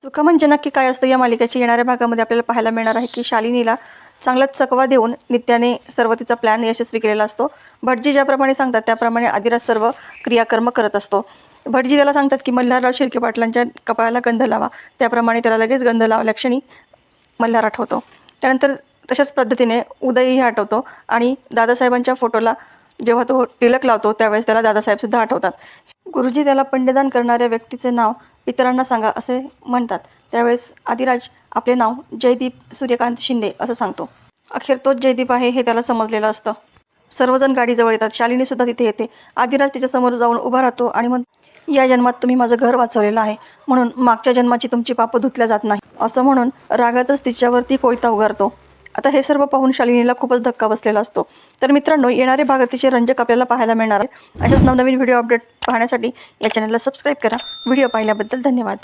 चुका म्हणजे नक्की काय असतं या मालिकेच्या येणाऱ्या भागामध्ये आपल्याला पाहायला मिळणार आहे की शालिनीला चांगलाच चकवा देऊन नित्याने सर्व तिचा प्लॅन यशस्वी केलेला असतो. भटजी ज्याप्रमाणे सांगतात त्याप्रमाणे आदिराज सर्व क्रियाकर्म करत असतो. भटजी त्याला सांगतात की मल्हारराव शिर्के पाटलांच्या कपाळाला गंध लावा. त्याप्रमाणे त्याला लगेच गंध लावल्या क्षणी मल्हार आठवतो. त्यानंतर तशाच पद्धतीने उदयही आठवतो आणि दादासाहेबांच्या फोटोला जेव्हा तो टिलक लावतो त्यावेळेस त्याला दादासाहेबसुद्धा आठवतात. गुरुजी त्याला पिंडदान करणाऱ्या व्यक्तीचे नाव इतरांना सांगा असे म्हणतात. त्यावेळेस आदिराज आपले नाव जयदीप सूर्यकांत शिंदे असं सांगतो. अखेर तोच जयदीप आहे हे त्याला समजलेलं असतं. सर्वजण गाडीजवळ येतात. शालिनीसुद्धा तिथे येते. आदिराज तिच्यासमोर जाऊन उभा राहतो आणि या जन्मात तुम्ही माझं घर वाचवलेलं आहे म्हणून मागच्या जन्माची तुमची पापं धुतल्या जात नाही असं म्हणून रागातच तिच्यावरती कोयता उगारतो. आता हे सर्व पाहून शालिनीला खूपच धक्का बसलेला असतो. तर मित्रांनो, येणारे भाग अतिशय रंजक आपल्याला पाहायला मिळणार आहे. अशाच नवनवीन व्हिडिओ अपडेट पाहण्यासाठी या चॅनलला सबस्क्राईब करा. व्हिडिओ पाहिल्याबद्दल धन्यवाद.